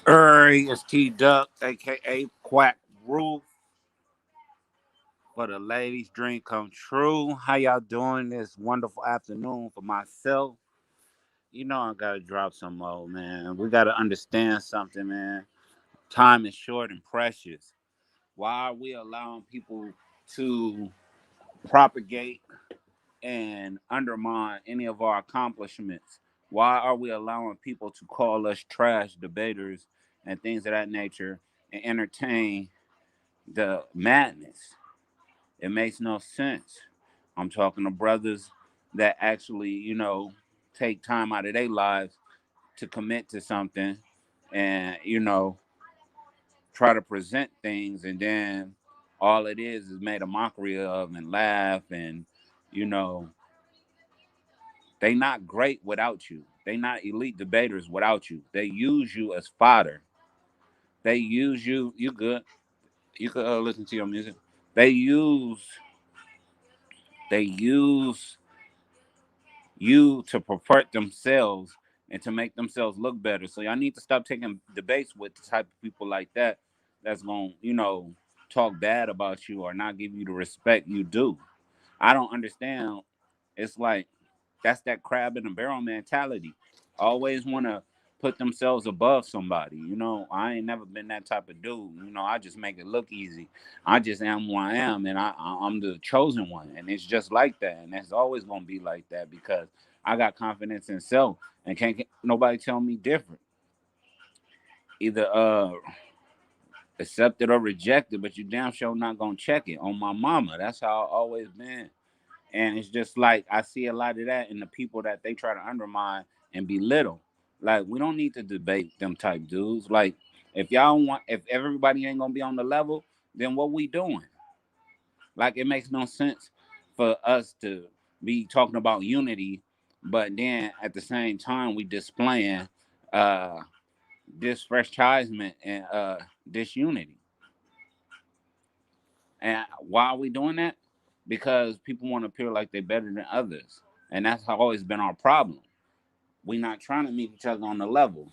It's T Duck, aka Quack Roof, for the ladies' dream come true. How y'all doing this wonderful afternoon? For myself, you know I gotta drop some more, man. We gotta understand something, man. Time is short and precious. Why are we allowing people to propagate and undermine any of our accomplishments? Why are we allowing people to call us trash debaters and things of that nature and entertain the madness? It makes no sense. I'm talking to brothers that actually, take time out of their lives to commit to something and, try to present things, and then all it is made a mockery of and laugh, and you know they not great without you. They not elite debaters without you. They use you as fodder. They use you. You good. You could listen to your music. They use they use you to pervert themselves and to make themselves look better. So y'all need to stop taking debates with the type of people like that that's going, talk bad about you or not give you the respect you do. I don't understand. It's like that's that crab in the barrel mentality. Always want to put themselves above somebody. I ain't never been that type of dude. I just make it look easy. I just am who I am, and I'm the chosen one, and it's just like that, and it's always gonna be like that because I got confidence in self, and can't get nobody tell me different. Either accept it or reject it, but you damn sure not gonna check it on my mama. That's how I always been. And it's just like I see a lot of that in the people that they try to undermine and belittle. Like we don't need to debate them type dudes. Like if everybody ain't gonna be on the level, then what we doing? Like it makes no sense for us to be talking about unity, but then at the same time we displaying uh disfranchisement and disunity. And why are we doing that? Because people want to appear like they're better than others. And that's always been our problem. We not trying to meet each other on the level.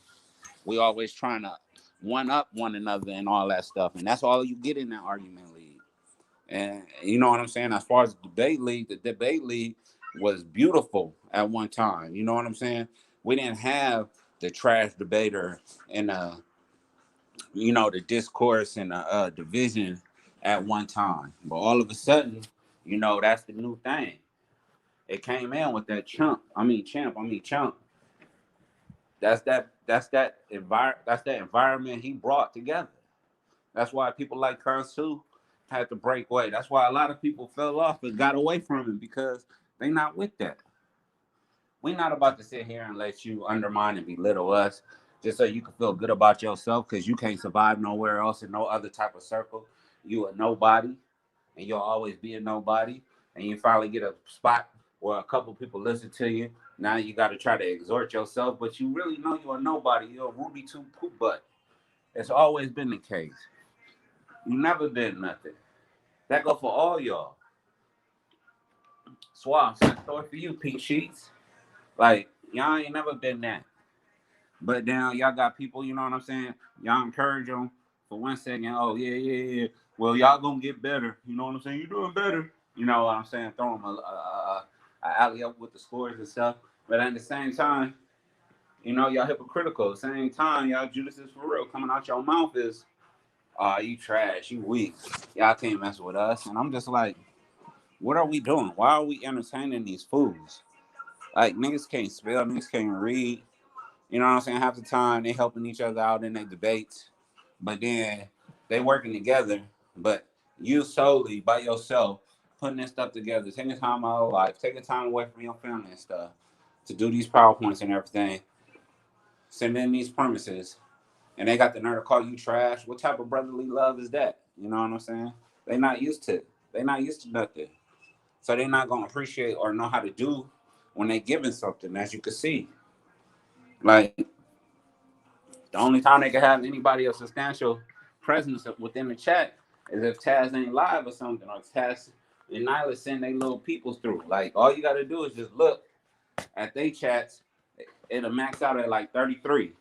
We always trying to one up one another and all that stuff. And that's all you get in that argument league. And you know what I'm saying? As far as the debate league was beautiful at one time. You know what I'm saying? We didn't have the trash debater and the discourse and division at one time. But all of a sudden, that's the new thing. It came in with that chump. That's that environment he brought together. That's why people like Kansu had to break away. That's why a lot of people fell off and got away from him because they not with that. We're not about to sit here and let you undermine and belittle us just so you can feel good about yourself because you can't survive nowhere else in no other type of circle. You a nobody, and you'll always be a nobody. And you finally get a spot where a couple people listen to you. Now you got to try to exhort yourself, but you really know you're a nobody. You're a Ruby two poop butt. It's always been the case. You never been nothing. That go for all y'all. Swab, same story for you, pink sheets. Like y'all ain't never been that. But now y'all got people, you know what I'm saying? Y'all encourage them for 1 second. Oh yeah, yeah, yeah. Well, y'all gonna get better. You know what I'm saying? You're doing better. You know what I'm saying? Throw them a alley up with the scores and stuff. But at the same time, y'all hypocritical. At the same time, y'all Judas is for real. Coming out your mouth is, you trash, you weak. Y'all can't mess with us. And I'm just like, what are we doing? Why are we entertaining these fools? Like niggas can't spell, niggas can't read. You know what I'm saying? Half the time they helping each other out in their debates, but then they working together. But you solely by yourself putting this stuff together, taking time out of life, taking time away from your family and stuff to do these PowerPoints and everything, sending these premises, and they got the nerve to call you trash. What type of brotherly love is that? You know what I'm saying? They not used to. They not used to nothing, so they're not gonna appreciate or know how to do when they giving something. As you can see, like the only time they can have anybody of substantial presence within the chat is if Taz ain't live or something, or Taz and Nyla send their little peoples through. Like all you got to do is just look at they chats. It'll max out at like 33,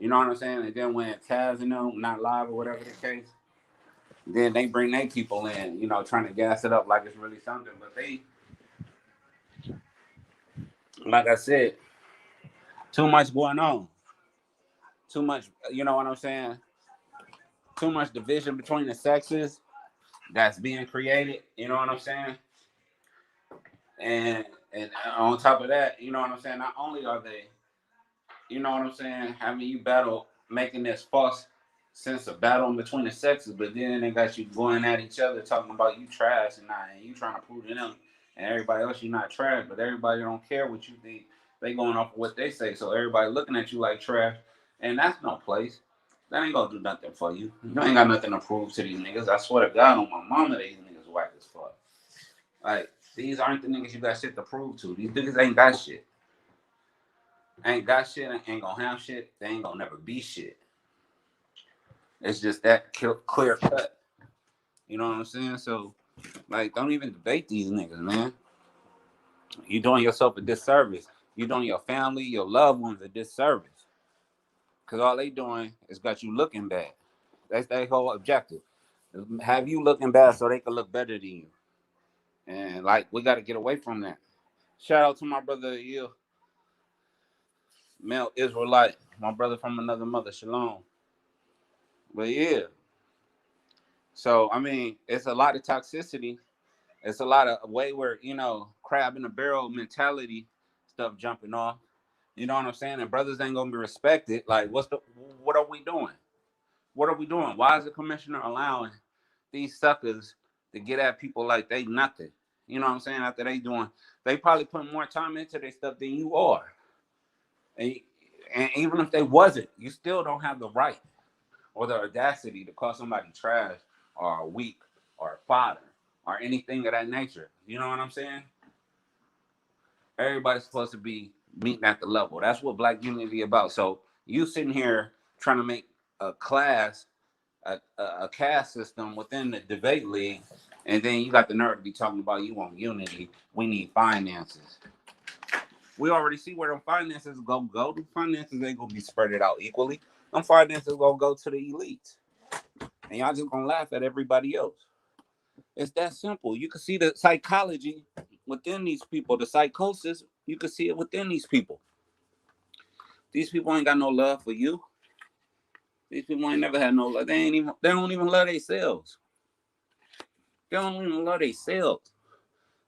You know what I'm saying? And then when Taz and them not live or whatever the case, then they bring their people in, you know, trying to gas it up like it's really something. But they, like I said, too much going on. Too much, you know what I'm saying? Too much division between the sexes that's being created. You know what I'm saying? And on top of that, you know what I'm saying? Not only are they, you know what I'm saying, having you battle, making this false sense of battle between the sexes, but then they got you going at each other, talking about you trash and you trying to prove to them and everybody else you not trash, but everybody don't care what you think. They going off of what they say, so everybody looking at you like trash, and that's no place. That ain't gonna do nothing for you. You ain't got nothing to prove to these niggas. I swear to God on my mama, these niggas whack as fuck. Like, these aren't the niggas you got shit to prove to. These niggas ain't got shit. Ain't got shit, ain't gonna have shit. They ain't gonna never be shit. It's just that clear cut. You know what I'm saying? So, like, don't even debate these niggas, man. You doing yourself a disservice. You doing your family, your loved ones a disservice. Cause all they doing is got you looking bad. That's their whole objective. Have you looking bad so they can look better than you. And like, we got to get away from that. Shout out to my brother, male Israelite, my brother from another mother, Shalom. But yeah, so I mean, it's a lot of toxicity. It's a lot of way where, you know, crab in the barrel mentality stuff jumping off. You know what I'm saying? And brothers ain't gonna be respected. Like, what are we doing? What are we doing? Why is the commissioner allowing these suckers to get at people like they nothing? You know what I'm saying? After they probably put more time into their stuff than you are. And, and even if they wasn't, you still don't have the right or the audacity to call somebody trash or weak or fodder or anything of that nature. You know what I'm saying? Everybody's supposed to be meeting at the level. That's what Black Unity about. So you sitting here trying to make a class, a caste system within the debate league, and then you got the nerve to be talking about you want unity. We need finances. We already see where them finances go. The finances ain't gonna be spread out equally. Them finances gonna go to the elites, and y'all just gonna laugh at everybody else. It's that simple. You can see the psychology within these people, the psychosis. You can see it within these people. These people ain't got no love for you. These people ain't never had no love. They don't even love themselves. They don't even love themselves.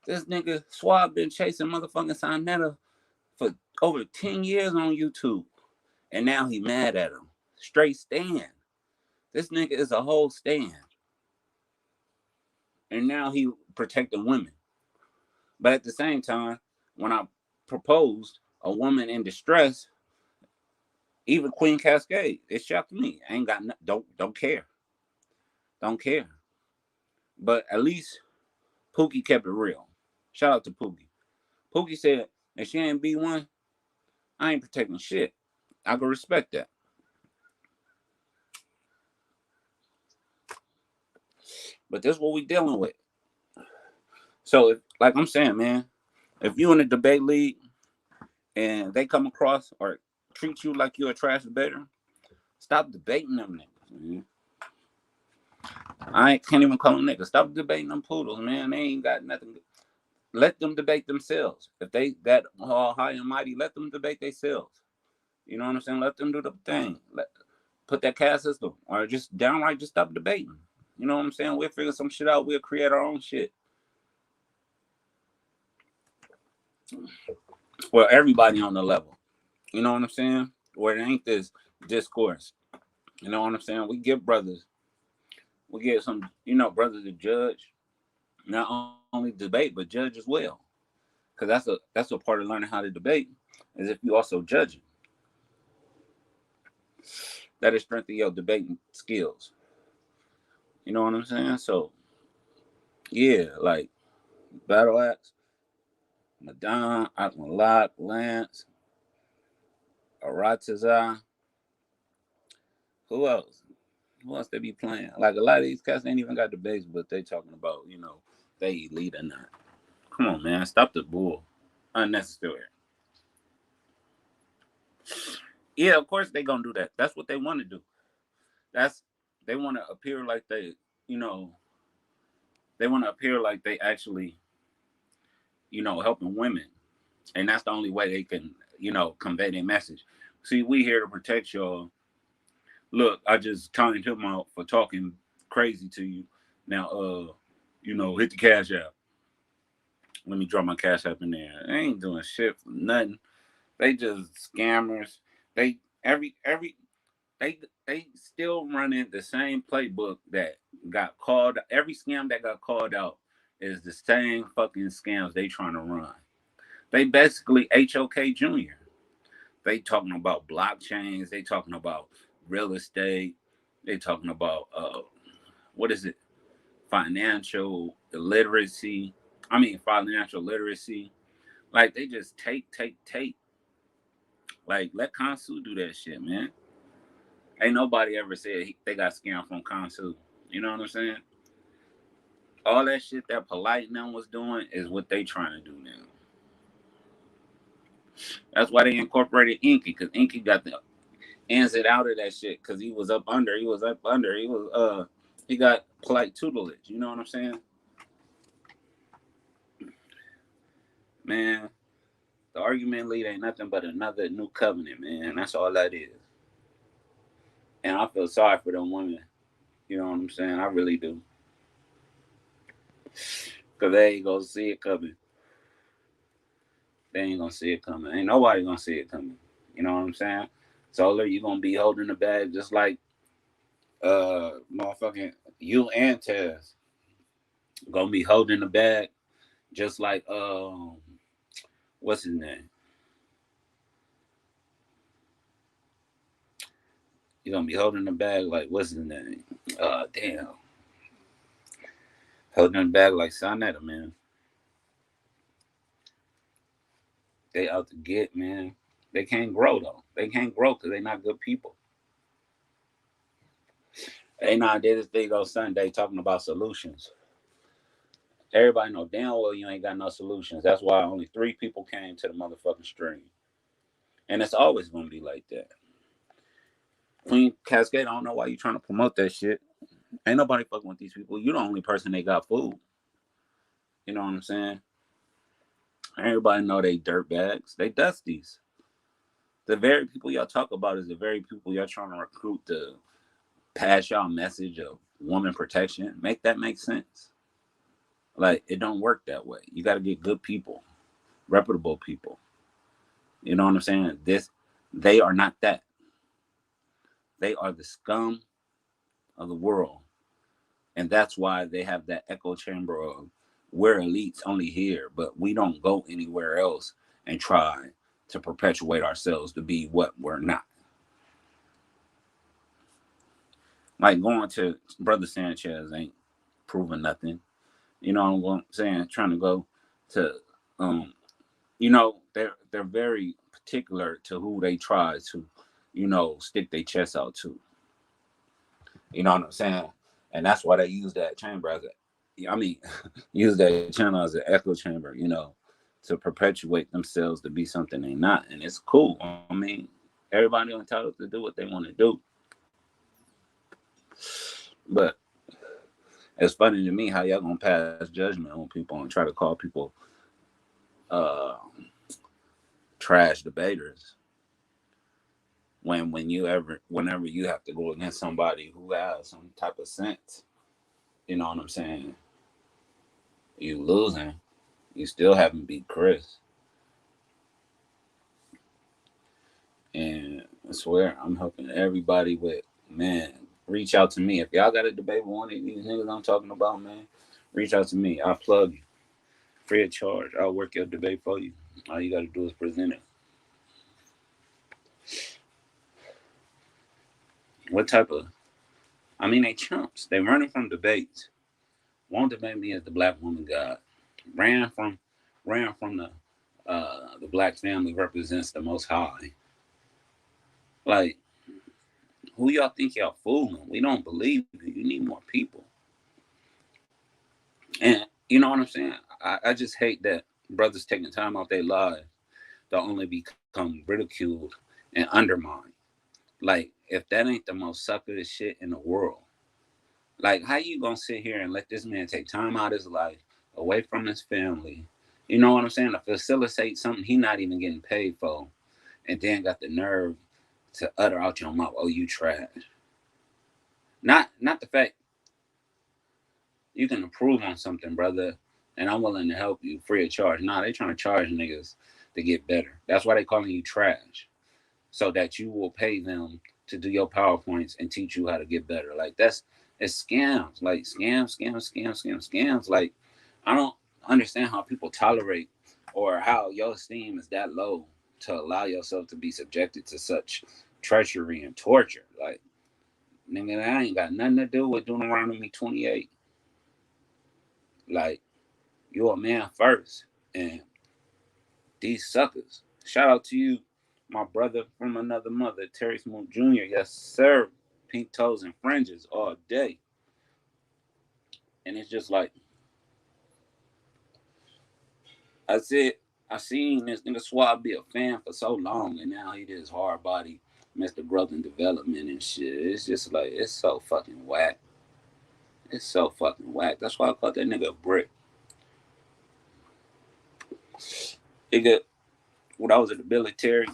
This nigga Swab been chasing motherfucking Sinetta for over 10 years on YouTube. And now he mad at him. Straight stand. This nigga is a whole stand. And now he protecting women. But at the same time, when I proposed a woman in distress, even Queen Cascade, it shocked me. I ain't got don't care. Don't care. But at least Pookie kept it real. Shout out to Pookie. Pookie said, if she ain't B1, I ain't protecting shit. I can respect that. But this is what we dealing with. So, like I'm saying, man, if you in a debate league and they come across or treat you like you're a trash debater, stop debating them niggas, man. I can't even call them niggas. Stop debating them poodles, man. They ain't got nothing. Let them debate themselves. If they that high and mighty, let them debate themselves. You know what I'm saying? Let them do the thing. Put that caste system, or just downright just stop debating. You know what I'm saying? We'll figure some shit out. We'll create our own shit. Well, everybody on the level. You know what I'm saying? Where it ain't this discourse. You know what I'm saying? We get some, brothers to judge, not only debate but judge as well. Because that's a part of learning how to debate is if you also judging. That is strengthen your debating skills. You know what I'm saying? So yeah, like Battle Axe, Madon, Akmalak, Lance, Arataza. Who else? Who else they be playing? Like a lot of these cats ain't even got the base, but they talking about, they elite or not. Come on, man. Stop the bull. Unnecessary. Yeah, of course they gonna do that. That's what they want to do. That's they want to appear like they, you know, they want to appear like they actually, helping women, and that's the only way they can, convey their message. See, we here to protect y'all. Look, I just timed him out for talking crazy to you. Now, hit the cash app. Let me drop my cash app in there. They ain't doing shit for nothing. They just scammers. They every they still running the same playbook that got called. Every scam that got called out is the same fucking scams they trying to run. They basically HOK Junior. They talking about blockchains. They talking about real estate. They talking about what is it? Financial literacy. I mean financial literacy. Like they just take. Like let Kansu do that shit, man. Ain't nobody ever said they got scammed from Kansu. You know what I'm saying? All that shit that Polite now was doing is what they trying to do now. That's why they incorporated Inky, because Inky got the ins and out of that shit, because he was up under. He was up under. He got Polite tutelage. You know what I'm saying? Man, the argument lead ain't nothing but another new covenant, man. That's all that is. And I feel sorry for them women. You know what I'm saying? I really do. Because they ain't gonna see it coming. They ain't gonna see it coming. Ain't nobody gonna see it coming. You know what I'm saying? So you gonna be holding the bag just like motherfucking you and Tez gonna be holding the bag just like what's his name? You gonna be holding the bag like what's his name? Damn. Holding the bag like Sonetta, man. They out to get, man. They can't grow though. They can't grow because they not good people. They not did this thing on Sunday talking about solutions. Everybody know damn well you ain't got no solutions. That's why only 3 people came to the motherfucking stream. And it's always gonna be like that. Queen Cascade, I don't know why you trying to promote that shit. Ain't nobody fucking with these people. You the only person they got food. You know what I'm saying? Everybody know they dirt bags. They dusties. The very people y'all talk about is the very people y'all trying to recruit to pass y'all message of woman protection. Make that make sense. Like it don't work that way. You got to get good people, reputable people. You know what I'm saying? They are not that. They are the scum of the world, and that's why they have that echo chamber of we're elites only here, but we don't go anywhere else and try to perpetuate ourselves to be what we're not. Like going to Brother Sanchez ain't proving nothing. You know what I'm saying? Trying to go to, they're very particular to who they try to, stick their chest out to. You know what I'm saying? And that's why they use that chamber use that channel as an echo chamber, to perpetuate themselves to be something they're not. And it's cool. I mean, everybody entitled to do what they want to do. But it's funny to me how y'all gonna pass judgment on people and try to call people uh, trash debaters whenever you have to go against somebody who has some type of sense. You know what I'm saying? You losing. You still haven't beat Chris. And I swear, I'm helping everybody with, man, reach out to me. If y'all got a debate with one of these niggas I'm talking about, man, reach out to me. I'll plug you. Free of charge. I'll work your debate for you. All you got to do is present it. What type of, they chumps. They running from debates. Won't debate me as the black woman god. Ran from the black family represents the most high. Like, who y'all think y'all fooling? We don't believe you. You need more people. And you know what I'm saying? I just hate that brothers taking time out their lives to only become ridiculed and undermined. Like, if that ain't the most sucker shit in the world, like, how you gonna sit here and let this man take time out of his life, away from his family? You know what I'm saying? To facilitate something he not even getting paid for, and then got the nerve to utter out your mouth, "Oh, you trash." Not the fact you can improve on something, brother, and I'm willing to help you free of charge. Nah, they trying to charge niggas to get better. That's why they calling you trash, so that you will pay them to do your PowerPoints and teach you how to get better. Like, it's scams. Like, scams. Like, I don't understand how people tolerate, or how your esteem is that low to allow yourself to be subjected to such treachery and torture. Like, nigga, that ain't got nothing to do with Deuteronomy 28. Like, you're a man first, and these suckers. Shout out to you, my brother from another mother, Terry Smoot Jr. Yes, sir. Pink toes and fringes all day. And it's just like, I said, I seen this nigga Swab be a fan for so long, and now he just hard body, Mr. Growth and Development and shit. It's just like, it's so fucking whack. It's so fucking whack. That's why I called that nigga a brick. Nigga, when I was in the military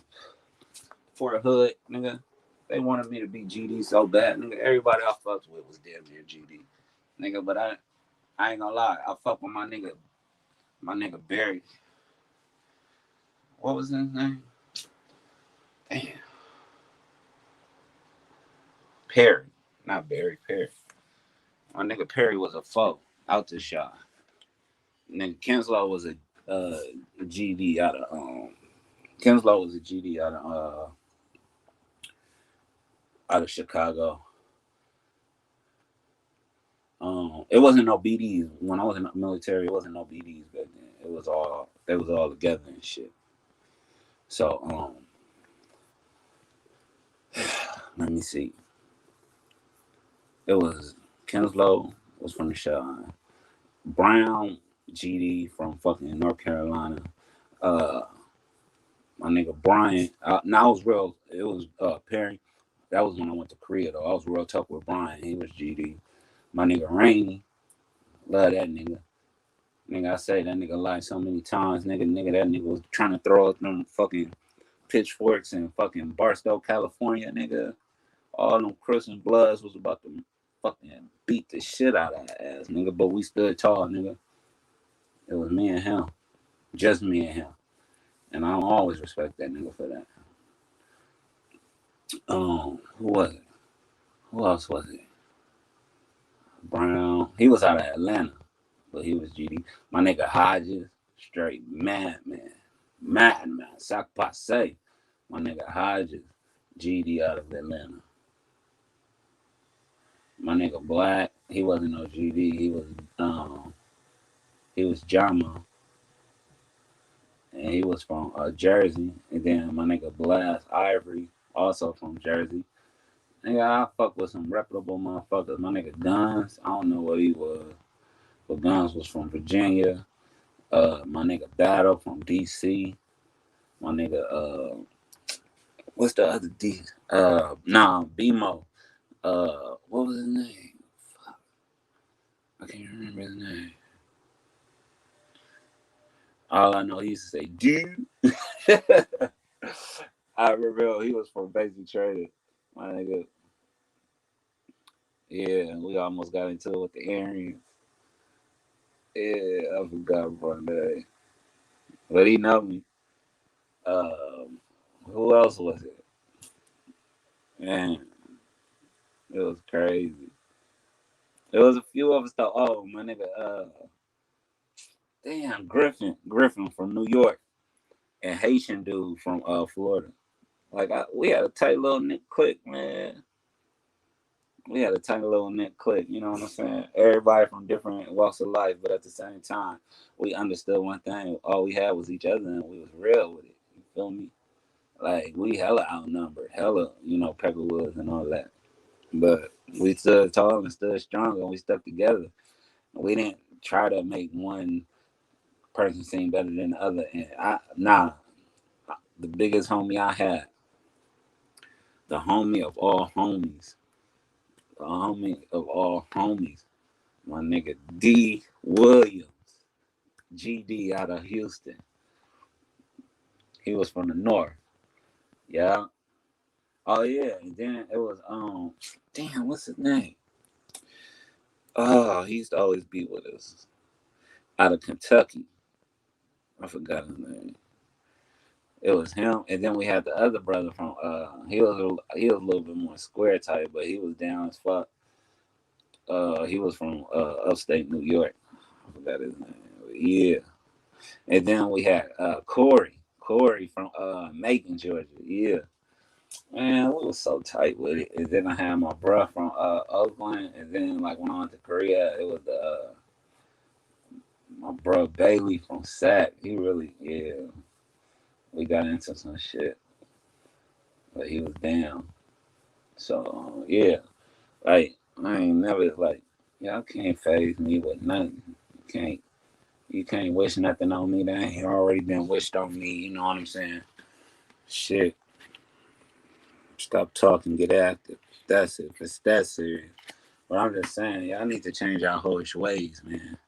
for a hood, nigga, they wanted me to be GD so bad, nigga. Everybody I fucked with was damn near GD, nigga. But I ain't gonna lie, I fuck with my nigga Barry. What was his name? Damn, Perry, not Barry, Perry. My nigga Perry was a foe out the shot. Nigga Kinslow was a GD out of Kinslow was a GD out of Chicago. It wasn't no BDs when I was in the military. It wasn't no BDs back then. It was all they was all together and shit. So let me see. It was Kinslow was from the Shine. Brown GD from fucking North Carolina. Uh, my nigga Brian. Now I was real. It was Perry. That was when I went to Korea though. I was real tough with Brian. He was GD. My nigga Rainey. Love that nigga. Nigga, I say that nigga lied so many times. Nigga, that nigga was trying to throw up them fucking pitchforks in fucking Barstow, California, nigga. All them Crips and Bloods was about to fucking beat the shit out of that ass, nigga. But we stood tall, nigga. It was me and him. Just me and him. And I always respect that nigga for that. Who was it? Who else was it? Brown. He was out of Atlanta, but he was GD. My nigga Hodges, straight madman. Madman. Sac passe. My nigga Hodges, GD out of Atlanta. My nigga Black, he wasn't no GD. He was Jama, and he was from Jersey. And then my nigga Blast Ivory, also from Jersey. Nigga, I fuck with some reputable motherfuckers. My nigga Guns, I don't know what he was, but Guns was from Virginia. My nigga Battle from DC. My nigga what's the other D? BMO. What was his name? I can't remember his name. All I know, he used to say, dude. I remember he was from Basic Trading. My nigga. Yeah, we almost got into it with the Arians. Yeah, I forgot about that. But he know me. Who else was it? Man, it was crazy. There was a few of us though. Oh, my nigga, damn, Griffin from New York, and Haitian dude from Florida. Like we had a tight little knit clique, man. We had a tiny little knit clique, you know what I'm saying? Everybody from different walks of life, but at the same time, we understood one thing. All we had was each other, and we was real with it. You feel me? Like we hella outnumbered, hella, Peckerwoods and all that. But we stood tall and stood strong, and we stuck together. We didn't try to make one person seem better than the other. And the biggest homie I had, the homie of all homies, the homie of all homies, my nigga D Williams, GD out of Houston. He was from the north. Yeah. Oh yeah. And then it was damn, what's his name? Oh, he used to always be with us. Out of Kentucky. I forgot his name. It was him, and then we had the other brother from he was a little bit more square type, but he was down as fuck. He was from upstate New York. I forgot his name. Yeah. And then we had Corey from Macon, Georgia. Yeah. Man, we was so tight with it. And then I had my bro from Oakland, and then like when I went to Korea, it was my bro Bailey from Sac. He really, yeah, we got into some shit, but he was down. So yeah, like I ain't never like y'all can't phase me with nothing. Can't you can't wish nothing on me that ain't already been wished on me. You know what I'm saying? Shit, stop talking, get active. That's it. If it's that serious. But I'm just saying, y'all need to change our hoish ways, man.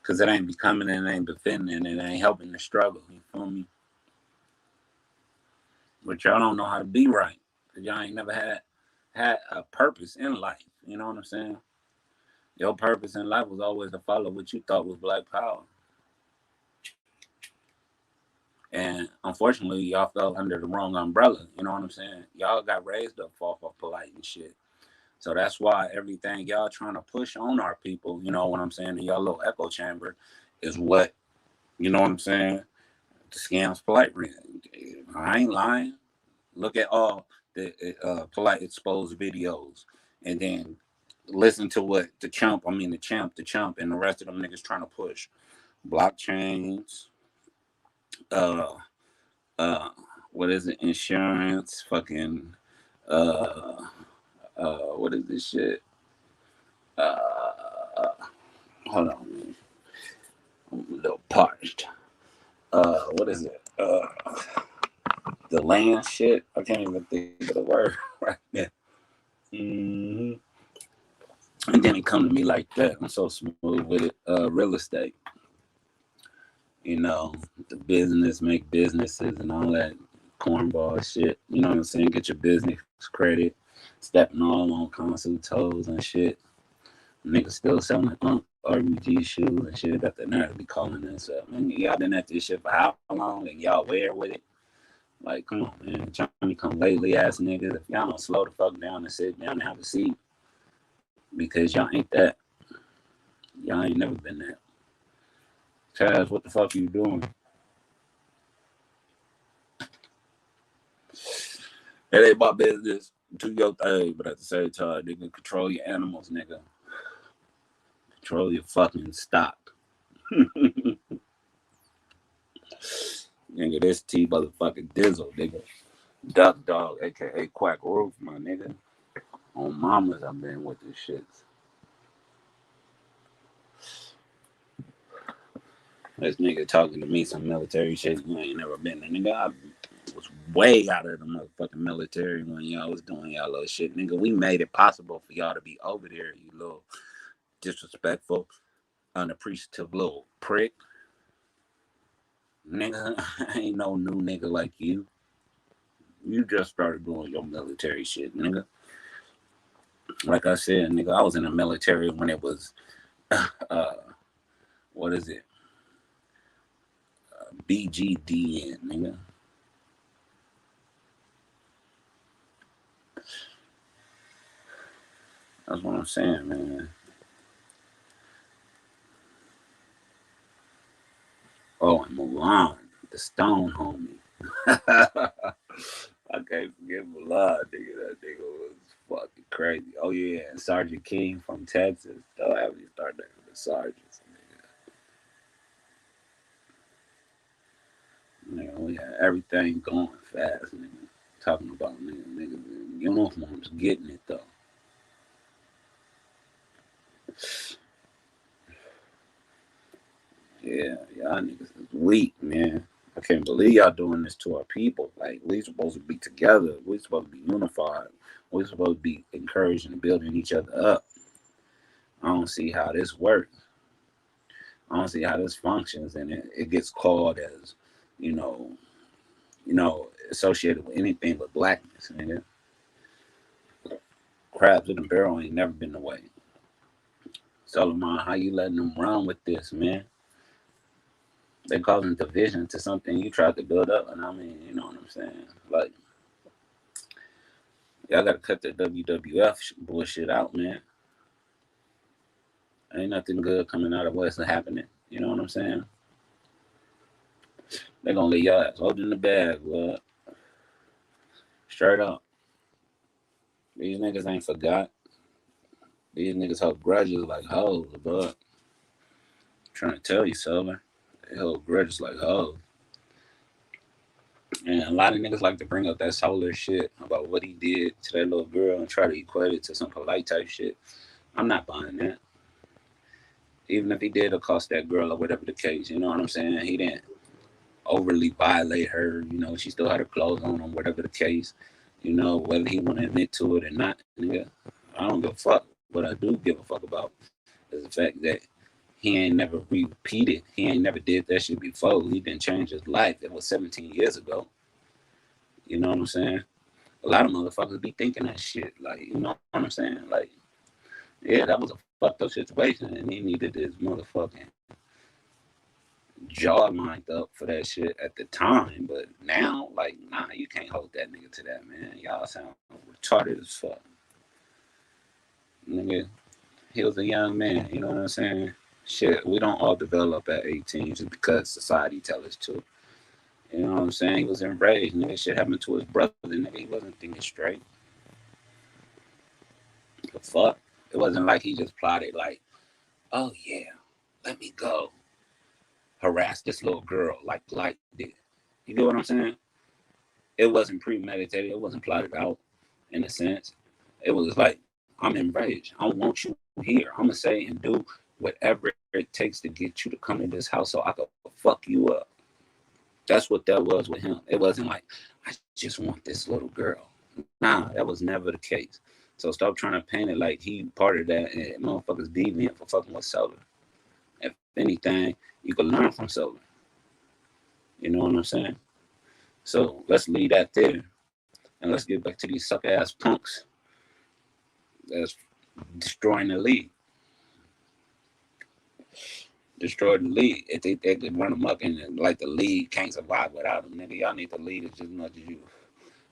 Cause it ain't becoming, it ain't befitting, and it ain't helping the struggle. You feel me? But y'all don't know how to be right. Cause y'all ain't never had a purpose in life. You know what I'm saying? Your purpose in life was always to follow what you thought was black power. And unfortunately, y'all fell under the wrong umbrella. You know what I'm saying? Y'all got raised up off of polite and shit. So that's why everything y'all trying to push on our people, you know what I'm saying, in y'all little echo chamber is what, you know what I'm saying, the scams polite. I ain't lying. Look at all the polite exposed videos and then listen to what the chump and the rest of them niggas trying to push. Blockchains, uh, uh, what is it? Insurance, fucking, uh, what is this shit? Uh, hold on, man. I'm a little parched. What is it? The land shit. I can't even think of the word right now. Mm-hmm. And then it come to me like that. I'm so smooth with it. Real estate. You know, the business, make businesses and all that cornball shit. You know what I'm saying? Get your business credit, stepping all on console toes and shit. Niggas still selling RBG shoes and shit. Got the nerve to be calling themselves. Man, y'all been at this shit for how long? And y'all wear with it? Like, come on, man. Trying to come lately ass niggas. If y'all don't slow the fuck down and sit down and have a seat, because y'all ain't that. Y'all ain't never been that. Chaz, what the fuck are you doing? It ain't my business. Do your thing, but at the same time, nigga, control your animals, nigga. Control your fucking stock. Nigga, this T motherfucking Dizzle, nigga. Duck Dog, aka Quack Roof, my nigga. On mamas, I've been with this shit. This nigga talking to me some military shit. You ain't never been there, nigga. I was way out of the motherfucking military when y'all was doing y'all little shit, nigga. We made it possible for y'all to be over there, you little disrespectful, unappreciative little prick. Nigga, I ain't no new nigga like you. You just started doing your military shit, nigga. Like I said, nigga, I was in the military when it was, uh, what is it? BGDN, nigga. That's what I'm saying, man. Oh, and Mulan, the Stone homie. I can't forget Mulan, nigga. That nigga was fucking crazy. Oh yeah, and Sergeant King from Texas. Don't have me start that with the sergeants, nigga. Nigga, we had everything going fast, nigga. Talking about niggas in uniforms getting it though. Yeah, y'all niggas is weak, man. I I can't believe y'all doing this to our people. Like, we supposed to be together. We supposed to be unified. We supposed to be encouraging and building each other up. I don't see how this works. I don't see how this functions, and it gets called as, you know, associated with anything but blackness. Nigga. Crabs in the barrel ain't never been the way. Solomon, how you letting them run with this, man? They causing division to something you tried to build up, and I mean, you know what I'm saying? Like, y'all gotta cut the WWF bullshit out, man. Ain't nothing good coming out of what's happening. You know what I'm saying? They gonna leave y'all ass holding the bag, blood. Straight up. These niggas ain't forgot. These niggas hold grudges like hoes, but I'm trying to tell you, Silver. They hold grudges like hoes. And a lot of niggas like to bring up that solar shit about what he did to that little girl and try to equate it to some polite type shit. I'm not buying that. Even if he did accost that girl or whatever the case, you know what I'm saying? He didn't overly violate her. You know, she still had her clothes on, or whatever the case. You know, whether he want to admit to it or not, nigga, I don't give a fuck. What I do give a fuck about is the fact that he ain't never repeated. He ain't never did that shit before. He didn't change his life. It was 17 years ago. You know what I'm saying? A lot of motherfuckers be thinking that shit. Like, you know what I'm saying? Like, yeah, that was a fucked up situation, and he needed his motherfucking jaw lined up for that shit at the time. But now, like, nah, you can't hold that nigga to that, man. Y'all sound retarded as fuck. Nigga, he was a young man, you know what I'm saying? Shit, we don't all develop at 18 just because society tells us to. You know what I'm saying? He was enraged, nigga. Shit happened to his brother, nigga. He wasn't thinking straight. The fuck? It wasn't like he just plotted, like, oh yeah, let me go harass this little girl like did. You get what I'm saying? It wasn't premeditated. It wasn't plotted out in a sense. It was like, I'm enraged. I want you here. I'm gonna say and do whatever it takes to get you to come to this house so I can fuck you up. That's what that was with him. It wasn't like, I just want this little girl. Nah, that was never the case. So stop trying to paint it like he part of that and motherfuckers deviant for fucking with Solar. If anything, you can learn from Solar. You know what I'm saying? So let's leave that there. And let's get back to these suck ass punks that's destroying the league. Destroy the league. If they could run them up and like the league can't survive without them, nigga. Y'all need the lead just as much as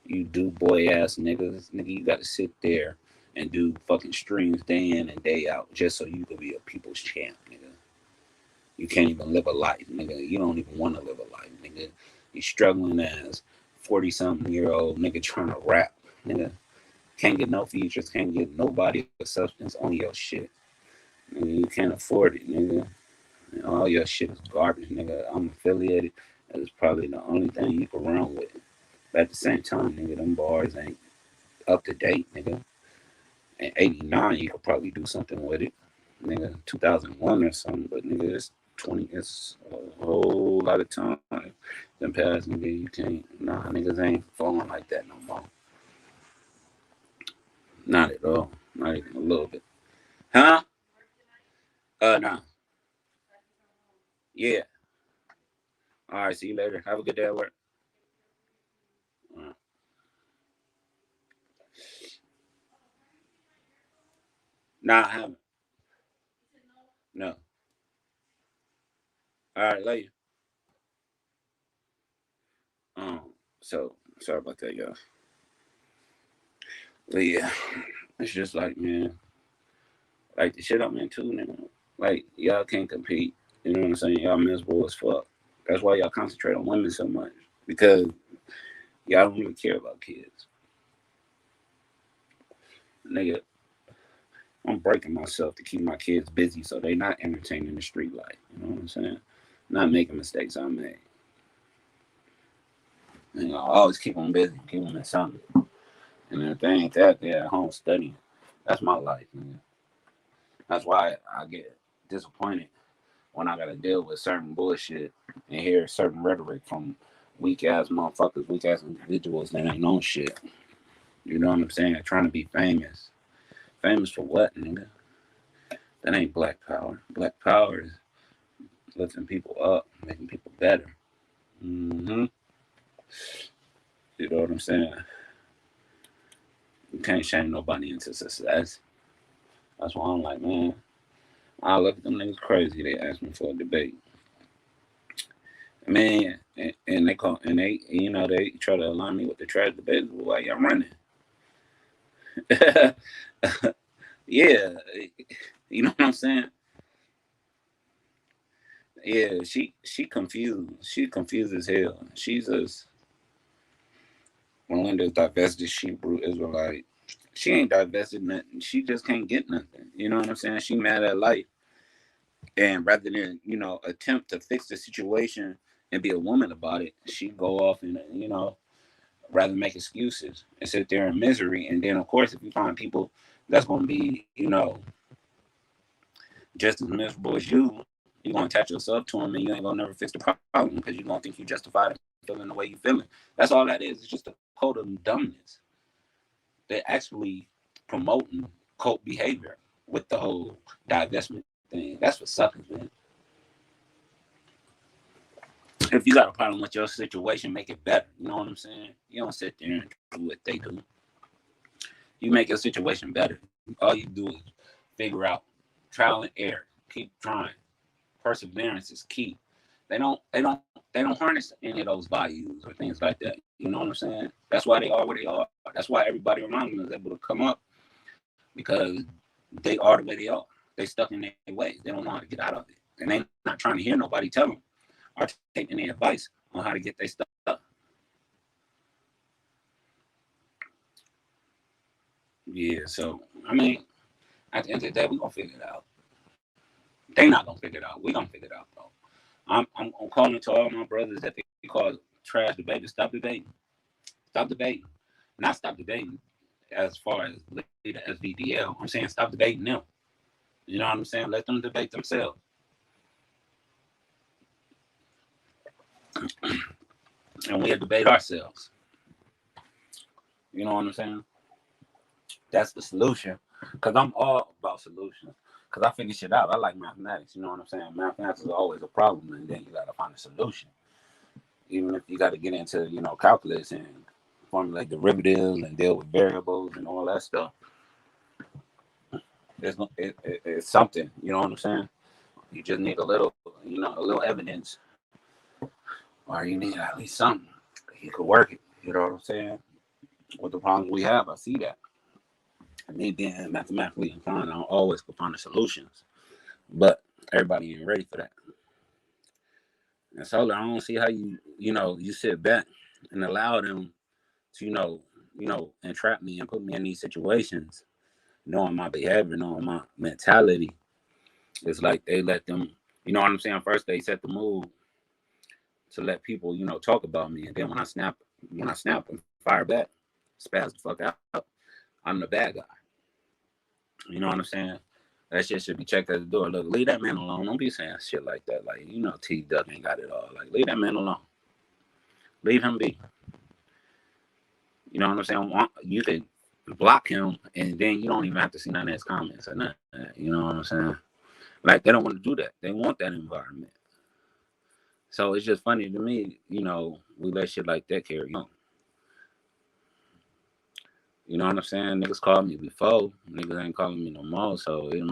you do boy ass niggas. Nigga, you gotta sit there and do fucking streams day in and day out just so you can be a people's champ, nigga. You can't even live a life, nigga. You don't even want to live a life, nigga. You struggling as 40-something-year-old nigga trying to rap, nigga. Can't get no features, can't get nobody with substance on your shit. Nigga, you can't afford it, nigga. And all your shit is garbage, nigga. I'm affiliated. That's probably the only thing you can run with. But at the same time, nigga, them bars ain't up to date, nigga. In 89, you could probably do something with it. Nigga, 2001 or something, but nigga, it's a whole lot of time. Then past, nigga, you can't, nah, niggas ain't falling like that no more. Not at all. Not even a little bit. Huh? Nah. Yeah. All right, see you later. Have a good day at work. Nah, I haven't. No. All right, love you. Um, so sorry about that, y'all. But yeah, it's just like, man, like the shit I'm into, nigga. Like y'all can't compete. You know what I'm saying? Y'all miserable as fuck. That's why y'all concentrate on women so much because y'all don't even care about kids, nigga. I'm breaking myself to keep my kids busy so they not entertaining the street life. You know what I'm saying? Not making mistakes I made. You know, I always keep them busy, keep them in something. And if they ain't that, they're at home studying. That's my life, man. That's why I get disappointed when I gotta deal with certain bullshit and hear certain rhetoric from weak ass motherfuckers, weak ass individuals that ain't on shit. You know what I'm saying? Trying to be famous. Famous for what, nigga? That ain't black power. Black power is lifting people up, making people better. Mm-hmm. You know what I'm saying? You can't shame nobody into success. That's why I'm like, man, I look at them niggas crazy. They ask me for a debate. Man, and they call and they try to align me with the trash debaters while y'all running. Yeah, you know what I'm saying? Yeah, she confused. She confused as hell. She's just Melinda's divested Hebrew Israelite. She ain't divested nothing. She just can't get nothing. You know what I'm saying? She mad at life. And rather than, attempt to fix the situation and be a woman about it, she go off and, rather make excuses and sit there in misery. And then, of course, if you find people that's going to be, just as miserable as you're going to attach yourself to them and you ain't going to never fix the problem because you're going to think you justified feeling the way you feeling. That's all that is. It's just a code of dumbness. They're actually promoting cult behavior with the whole divestment thing. That's for suckers, man. If you got a problem with your situation, make it better. You know what I'm saying? You don't sit there and do what they do. You make your situation better. All you do is figure out trial and error. Keep trying. Perseverance is key. They don't harness any of those values or things like that. You know what I'm saying? That's why they are where they are. That's why everybody around them is able to come up because they are the way they are. They stuck in their ways. They don't know how to get out of it. And they're not trying to hear nobody tell them or take any advice on how to get their stuff up. Yeah, so I mean, at the end of the day, we're gonna figure it out. They not gonna figure it out. We gonna figure it out though. I'm calling to all my brothers that they call trash debating. Stop debating. Stop debating. Not stop debating as far as the SVDL. I'm saying stop debating them. You know what I'm saying? Let them debate themselves. And we'll debate ourselves. You know what I'm saying? That's the solution. Because I'm all about solutions. Because I figure shit out. I like mathematics. You know what I'm saying? Mathematics is always a problem, and then you got to find a solution. Even if you got to get into, calculus and formulate derivatives and deal with variables and all that stuff. It's something. You know what I'm saying? You just need a little, a little evidence, or you need at least something. You could work it. You know what I'm saying? With the problems we have, I see that. And me being mathematically inclined, I always could find the solutions. But everybody ain't ready for that. And so I don't see how you sit back and allow them to, entrap me and put me in these situations, knowing my behavior, knowing my mentality. It's like they let them, you know what I'm saying? First they set the mood to let people, talk about me. And then when I snap and fire back, spaz the fuck out, I'm the bad guy. You know what I'm saying? That shit should be checked at the door. Look, leave that man alone. Don't be saying shit like that. Like, T Duck ain't got it all. Like, leave that man alone. Leave him be. You know what I'm saying? You could block him and then you don't even have to see none of his comments or nothing. You know what I'm saying? Like, they don't want to do that. They want that environment. So it's just funny to me, we let shit like that carry on. You know what I'm saying? Niggas called me before. Niggas ain't calling me no more. So it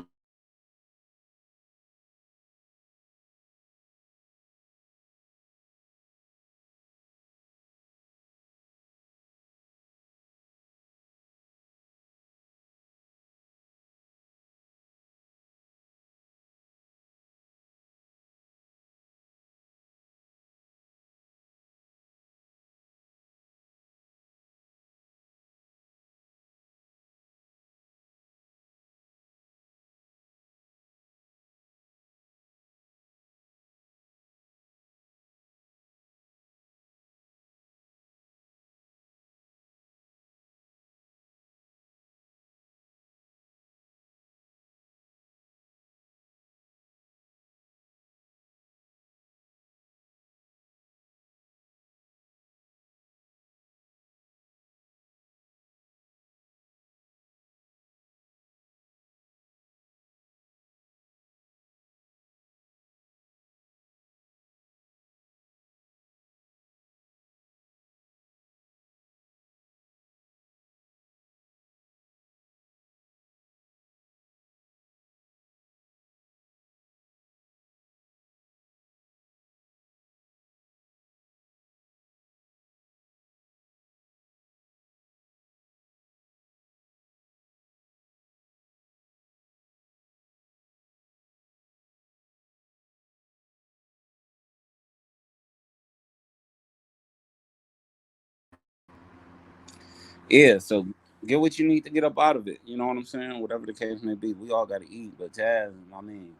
Yeah, so get what you need to get up out of it. You know what I'm saying? Whatever the case may be, we all got to eat. But Jazz, I mean,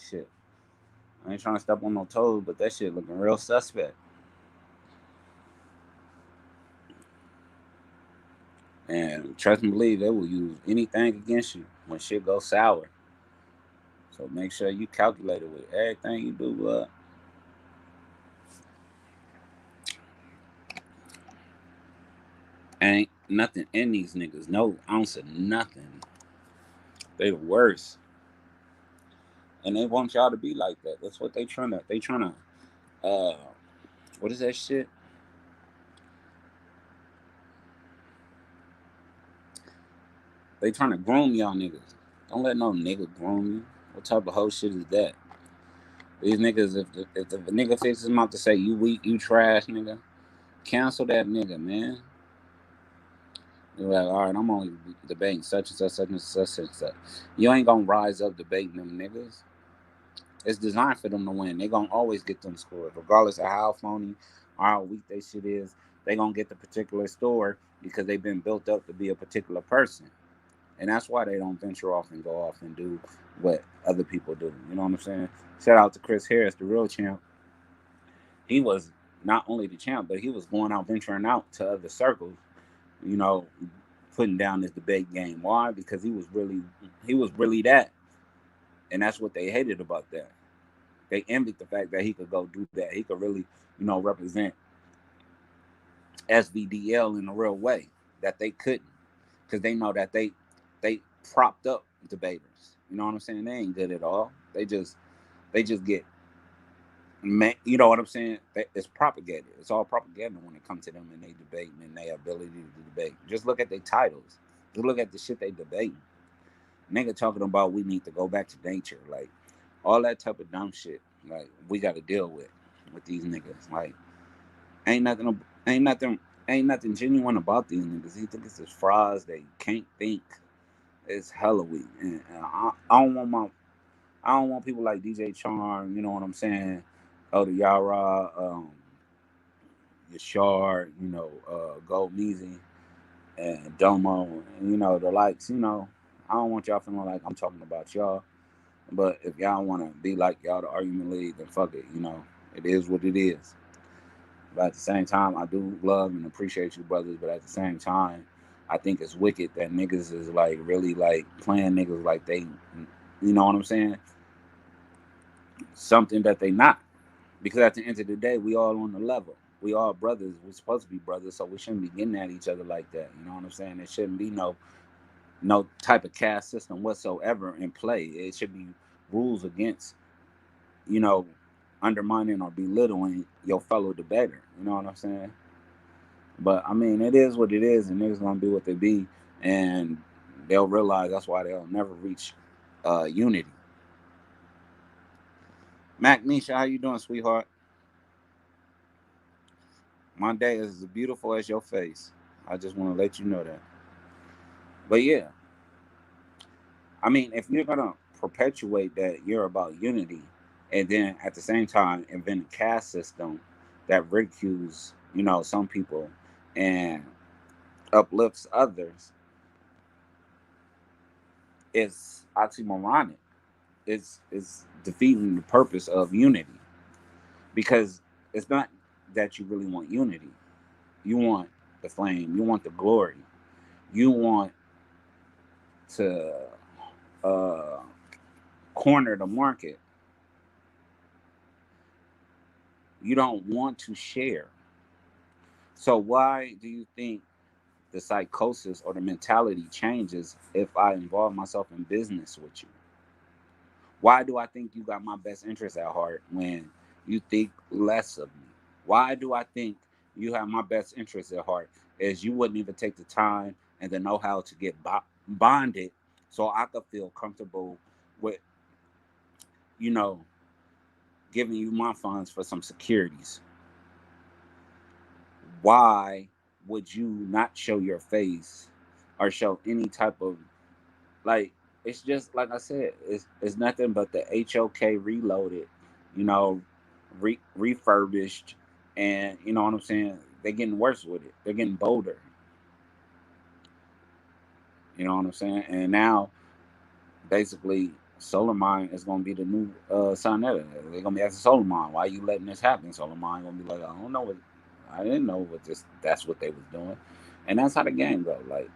shit. I ain't trying to step on no toes, but that shit looking real suspect. And trust and believe they will use anything against you when shit goes sour. So make sure you calculate it with everything you do. Ain't nothing in these niggas. No ounce of nothing. They the worst. And they want y'all to be like that. That's what they trying to what is that shit? They trying to groom y'all niggas. Don't let no nigga groom you. What type of hoe shit is that? These niggas, if the nigga fixes him out to say you weak, you trash, nigga, cancel that nigga, man. You're like, all right, I'm only debating such and such, such and such, such and such. You ain't gonna rise up debating them niggas. It's designed for them to win. They gonna always get them scores, regardless of how phony or how weak they shit is. They gonna get the particular score because they've been built up to be a particular person, and that's why they don't venture off and go off and do what other people do. You know what I'm saying? Shout out to Chris Harris, the real champ. He was not only the champ, but he was going out venturing out to other circles. You know, putting down this debate game. Why? Because he was really that, and that's what they hated about that. They envied the fact that he could go do that. He could really, represent SVDL in a real way that they couldn't, because they know that they propped up debaters. You know what I'm saying? They ain't good at all. They just get, you know what I'm saying? It's propagated. It's all propaganda when it comes to them and they debate and their ability to debate. Just look at their titles. Just look at the shit they debate. Nigga talking about we need to go back to nature, like all that type of dumb shit. Like we got to deal with these niggas. Like ain't nothing, ain't nothing, ain't nothing genuine about these niggas. These niggas is frauds. They can't think. It's hella weak. And I don't want people like DJ Charm. You know what I'm saying? Oh, the Yara, Yashar, Gold Meezy and Domo, and the likes. I don't want y'all feeling like I'm talking about y'all. But if y'all want to be like y'all, the argument league, then fuck it. It is what it is. But at the same time, I do love and appreciate you, brothers. But at the same time, I think it's wicked that niggas is like really like playing niggas like they, you know what I'm saying? Something that they not. Because at the end of the day, we all on the level. We all brothers. We're supposed to be brothers, so we shouldn't be getting at each other like that. You know what I'm saying? There shouldn't be no type of caste system whatsoever in play. It should be rules against you know, undermining or belittling your fellow debater. You know what I'm saying? But I mean, it is what it is, and niggas gonna be what they be, and they'll realize that's why they'll never reach unity. Mac Nisha, how you doing, sweetheart? My day is as beautiful as your face. I just want to let you know that. But yeah, I mean, if you're gonna perpetuate that you're about unity, and then at the same time invent a caste system that ridicules, some people and uplifts others, it's oxymoronic. It's defeating the purpose of unity because it's not that you really want unity. You want the flame. You want the glory. You want to uh, corner the market. You don't want to share. So why do you think the psychosis or the mentality changes if I involve myself in business with you? Why do I think you got my best interest at heart when you think less of me? Why do I think you have my best interest at heart as you wouldn't even take the time and the know-how to get bonded so I could feel comfortable with, you know, giving you my funds for some securities? Why would you not show your face or show any type of like it's just like I said, it's nothing but the HOK reloaded, you know, refurbished, and you know what I'm saying. They're getting worse with it. They're getting bolder. You know what I'm saying? And now, basically, Solar Mine is gonna be the new Sonetta. They're gonna be asking Solar Mine, why you letting this happen? Solar Mine gonna be like, I don't know what, I didn't know what this. That's what they was doing, and that's how the game go. Like,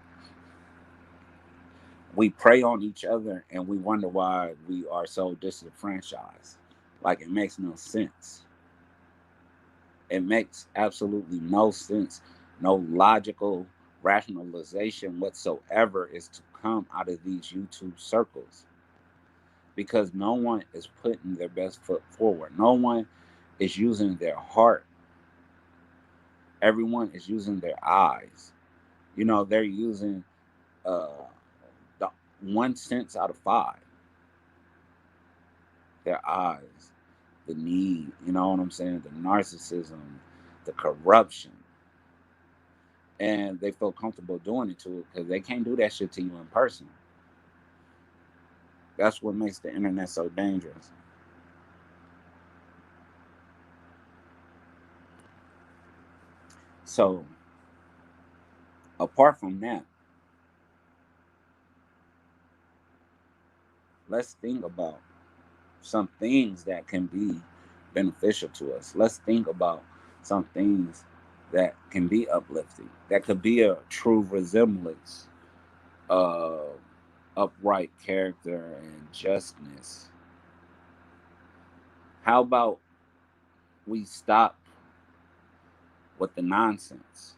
we prey on each other, and we wonder why we are so disenfranchised. Like, it makes no sense. It makes absolutely no sense. No logical rationalization whatsoever is to come out of these YouTube circles, because no one is putting their best foot forward. No one is using their heart. Everyone is using their eyes. They're using uh, the 1 sense out of five, their eyes, the need, you know what I'm saying? The narcissism, the corruption. And they feel comfortable doing it to it because they can't do that shit to you in person. That's what makes the internet so dangerous. So, apart from that, let's think about some things that can be beneficial to us. Let's think about some things that can be uplifting, that could be a true resemblance of upright character and justness. How about we stop with the nonsense?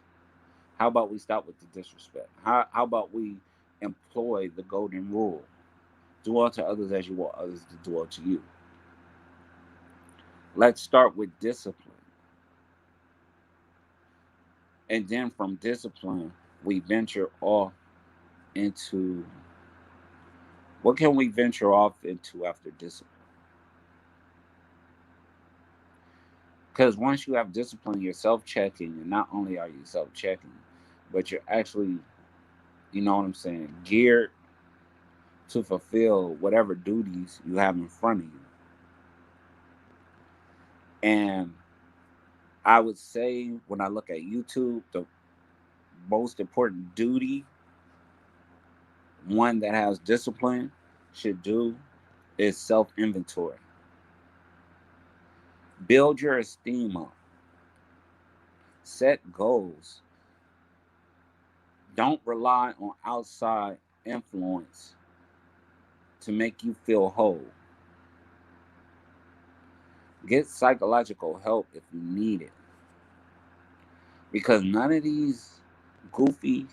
How about we stop with the disrespect? How about we employ the golden rule? Do unto others as you want others to do unto you. Let's start with discipline. And then from discipline, we venture off into, what can we venture off into after discipline? Because once you have discipline, you're self checking. And not only are you self checking, but you're actually, you know what I'm saying, geared to fulfill whatever duties you have in front of you. And I would say, when I look at YouTube, the most important duty one that has discipline should do is self inventory. Build your esteem up. Set goals. Don't rely on outside influence to make you feel whole. Get psychological help if you need it. Because none of these goofy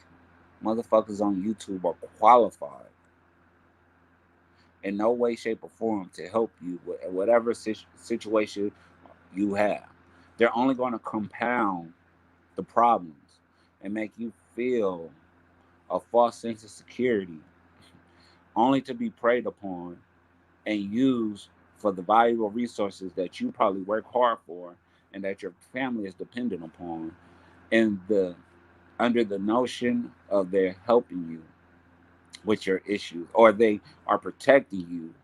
motherfuckers on YouTube are qualified in no way, shape, or form to help you with whatever situation you have. They're only going to compound the problems and make you feel a false sense of security, only to be preyed upon and used for the valuable resources that you probably work hard for and that your family is dependent upon, and the under the notion of they're helping you with your issues, or they are protecting you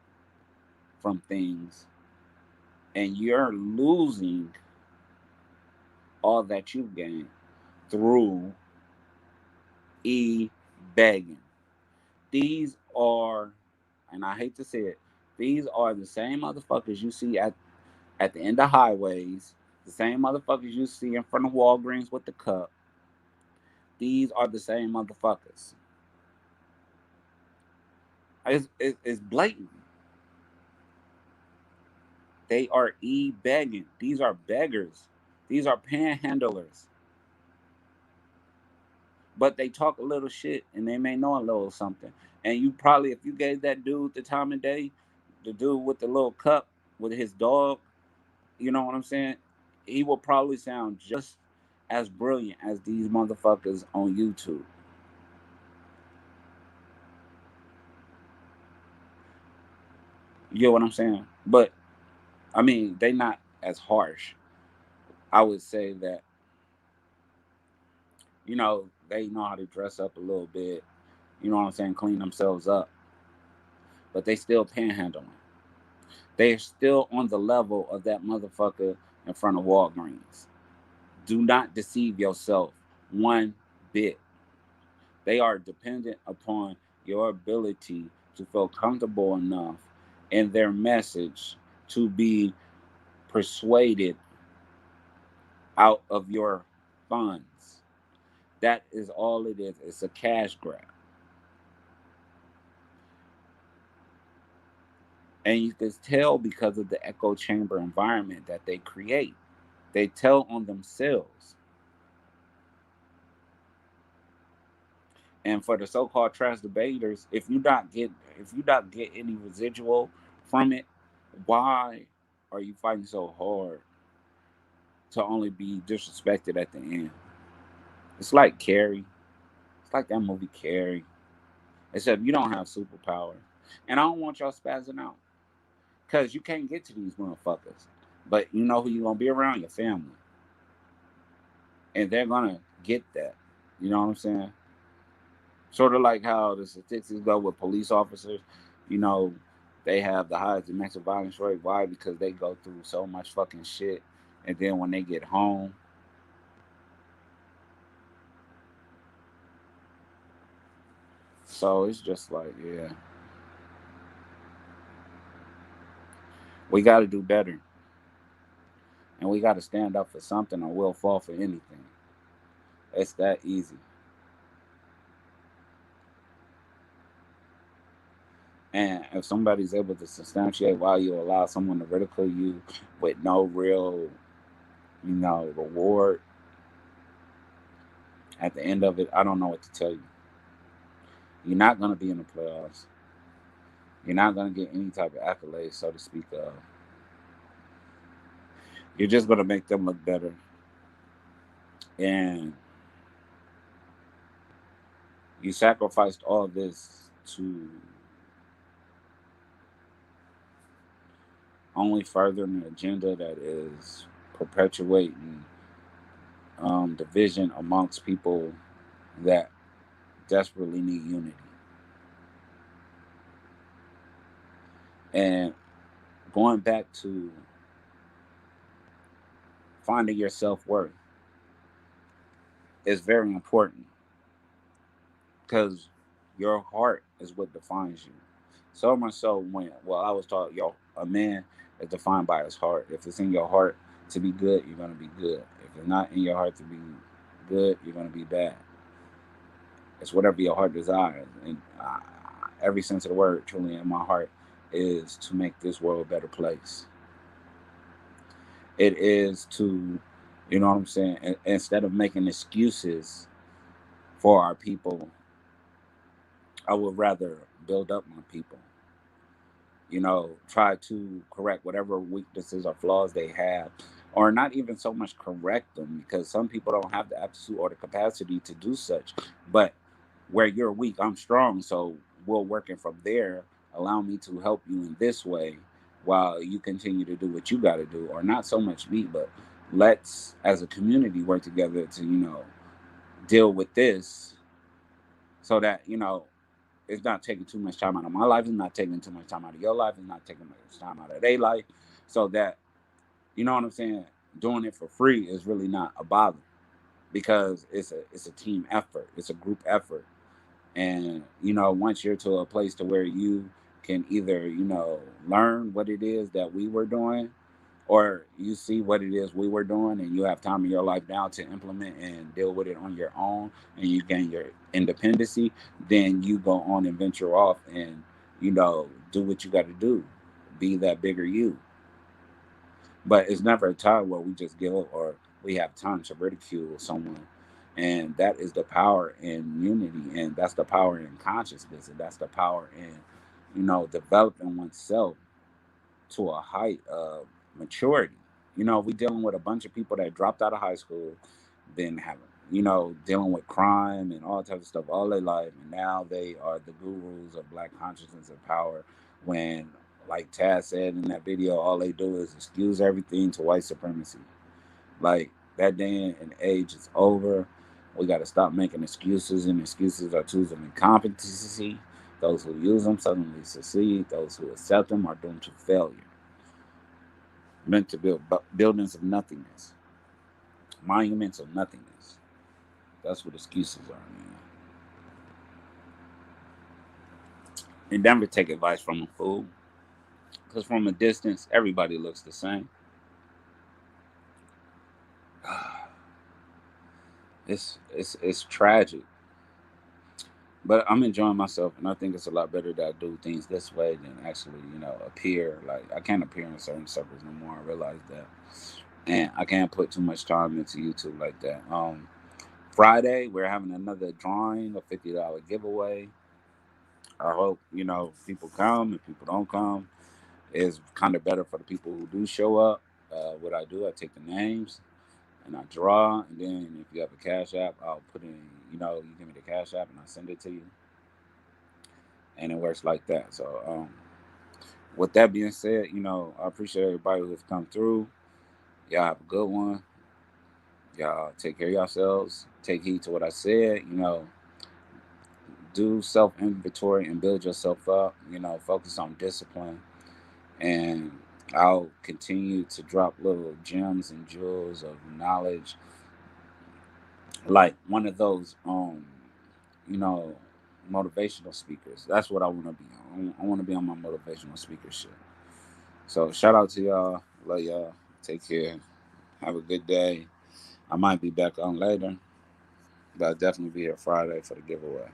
from things, and you're losing all that you've gained through begging. These are, and I hate to say it, these are the same motherfuckers you see at the end of highways, the same motherfuckers you see in front of Walgreens with the cup. These are the same motherfuckers. It's blatant. They are begging. These are beggars. These are panhandlers. But they talk a little shit and they may know a little something. And you probably, if you gave that dude the time of day, the dude with the little cup with his dog, you know what I'm saying? He will probably sound just as brilliant as these motherfuckers on YouTube. You get what I'm saying? But I mean, they not as harsh. I would say that, they know how to dress up a little bit. You know what I'm saying? Clean themselves up. But they still panhandling. They're still on the level of that motherfucker in front of Walgreens. Do not deceive yourself one bit. They are dependent upon your ability to feel comfortable enough in their message to be persuaded out of your funds. That is all it is. It's a cash grab. And you can tell because of the echo chamber environment that they create. They tell on themselves. And for the so-called trash debaters, if you not get any residual from it, why are you fighting so hard to only be disrespected at the end? It's like Carrie. It's like that movie Carrie. Except you don't have superpower. And I don't want y'all spazzing out. Because you can't get to these motherfuckers. But you know who you're going to be around? Your family. And they're going to get that. You know what I'm saying? Sort of like how the statistics go with police officers. You know, they have the highest domestic violence rate. Why? Because they go through so much fucking shit. And then when they get home, so it's just like, yeah, we got to do better. And we got to stand up for something or we'll fall for anything. It's that easy. And if somebody's able to substantiate why you allow someone to ridicule you with no real, reward at the end of it, I don't know what to tell you. You're not going to be in the playoffs. You're not going to get any type of accolades, so to speak of. You're just going to make them look better. And you sacrificed all this to only further an agenda that is perpetuating division amongst people that desperately need unity. And going back to finding your self-worth is very important because your heart is what defines you. So much so I was taught, a man is defined by his heart. If it's in your heart to be good, you're going to be good. If it's not in your heart to be good, you're going to be bad. It's whatever your heart desires. And every sense of the word, truly in my heart, is to make this world a better place. It is to, you know what I'm saying? Instead of making excuses for our people, I would rather build up my people. Try to correct whatever weaknesses or flaws they have, or not even so much correct them, because some people don't have the aptitude or the capacity to do such. But where you're weak, I'm strong, so we're working from there. Allow me to help you in this way while you continue to do what you got to do, or not so much me, but let's, as a community, work together to, deal with this so that, it's not taking too much time out of my life. It's not taking too much time out of your life. It's not taking much time out of their life. So that, you know what I'm saying? Doing it for free is really not a bother because it's a team effort. It's a group effort. And, once you're to a place to where you can either, learn what it is that we were doing, or you see what it is we were doing and you have time in your life now to implement and deal with it on your own, and you gain your independency, then you go on and venture off and, do what you got to do. Be that bigger you. But it's never a time where we just give up or we have time to ridicule someone. And that is the power in unity. And that's the power in consciousness. And that's the power in, developing oneself to a height of maturity. We dealing with a bunch of people that dropped out of high school, then have, dealing with crime and all types of stuff all their life. And now they are the gurus of black consciousness and power when, like Taz said in that video, all they do is excuse everything to white supremacy. Like, that day and age is over. We got to stop making excuses, and excuses are tools of incompetency. Those who use them suddenly succeed. Those who accept them are doomed to failure. Meant to build buildings of nothingness, monuments of nothingness. That's what excuses are, man. And never take advice from a fool, because from a distance, everybody looks the same. It's tragic, but I'm enjoying myself, and I think it's a lot better that I do things this way than actually, appear. Like, I can't appear in certain circles no more. I realize that, and I can't put too much time into YouTube like that. Friday we're having another drawing, a $50 giveaway. I hope people come. If people don't come, it's kind of better for the people who do show up. What I do, I take the names and I draw, and then if you have a cash app, I'll put in. You give me the cash app, and I send it to you, and it works like that. So, with that being said, I appreciate everybody who's come through. Y'all have a good one. Y'all take care of yourselves. Take heed to what I said. Do self inventory and build yourself up. Focus on discipline, and I'll continue to drop little gems and jewels of knowledge, like one of those, you know, motivational speakers. That's what I want to be on. I want to be on my motivational speaker shit. So shout out to y'all. Love y'all. Take care. Have a good day. I might be back on later, but I'll definitely be here Friday for the giveaway.